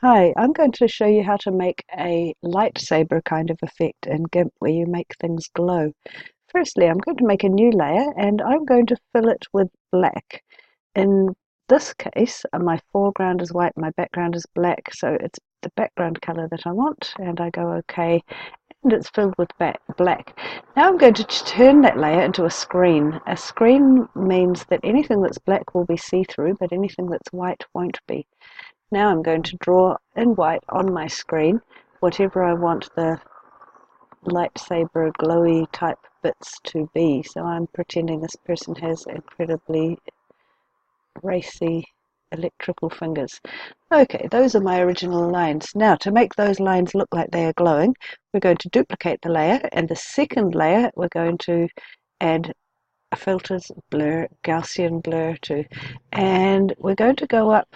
Hi, I'm going to show you how to make a lightsaber kind of effect in Gimp where you make things glow. Firstly, I'm going to make a new layer and I'm going to fill it with black. In this case, my foreground is white, my background is black, so it's the background color that I want, and I go OK, and it's filled with black. Now I'm going to turn that layer into a screen. A screen means that anything that's black will be see-through, but anything that's white won't be. Now I'm going to draw in white on my screen whatever I want the lightsaber glowy type bits to be. So I'm pretending this person has incredibly racy electrical fingers. Okay, those are my original lines. Now to make those lines look like they are glowing, we're going to duplicate the layer, and the second layer we're going to add filters, blur, Gaussian blur to, and we're going to go up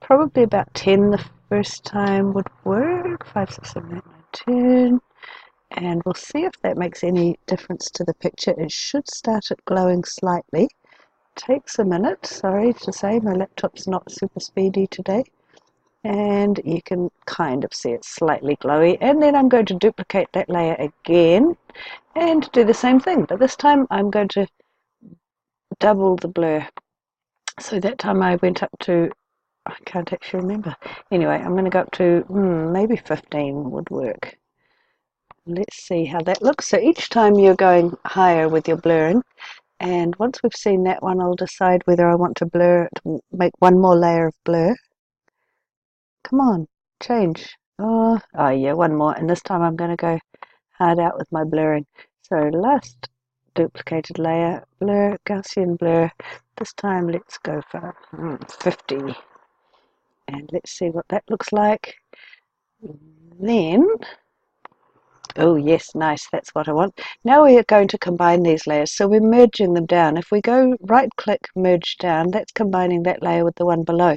probably about 10 the first time would work. 5, 6, 7, 8, 9, 10. And we'll see if that makes any difference to the picture. It should start it glowing slightly. Takes a minute, sorry to say, my laptop's not super speedy today. And you can kind of see it's slightly glowy. And then I'm going to duplicate that layer again and do the same thing. But this time I'm going to double the blur. So that time I went up to, I can't actually remember. Anyway, I'm going to go up to maybe 15 would work. Let's see how that looks. So each time you're going higher with your blurring, and once we've seen that one, I'll decide whether I want to blur it, make one more layer of blur. Come on, change. Oh yeah, one more. And this time I'm going to go hard out with my blurring. So last duplicated layer, blur, Gaussian blur. This time let's go for 50. And let's see what that looks like. Then, oh yes, nice, that's what I want. Now we are going to combine these layers, so we're merging them down. If we go right click, merge down, that's combining that layer with the one below.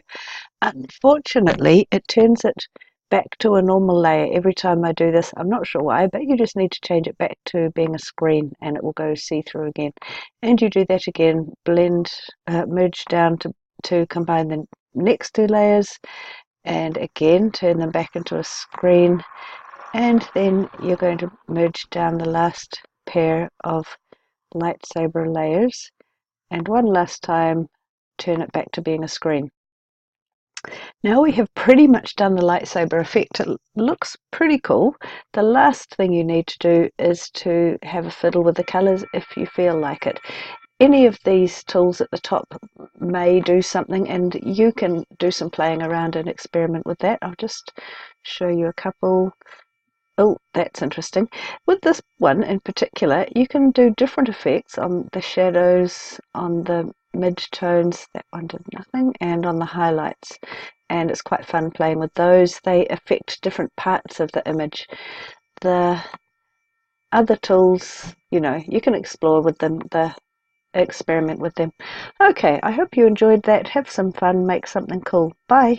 Unfortunately, it turns it back to a normal layer every time I do this. I'm not sure why, but you just need to change it back to being a screen and it will go see-through again. And you do that again, blend, merge down to combine the next two layers, and again turn them back into a screen, and then you're going to merge down the last pair of lightsaber layers, and one last time turn it back to being a screen. Now we have pretty much done the lightsaber effect. It looks pretty cool. The last thing you need to do is to have a fiddle with the colors if you feel like it. Any of these tools at the top may do something, and you can do some playing around and experiment with that. I'll just show you a couple. Oh, that's interesting. With this one in particular, you can do different effects on the shadows, on the mid-tones, that one did nothing, and on the highlights. And it's quite fun playing with those. They affect different parts of the image. The other tools, you can explore with them, experiment with them. Okay, I hope you enjoyed that. Have some fun, make something cool. Bye.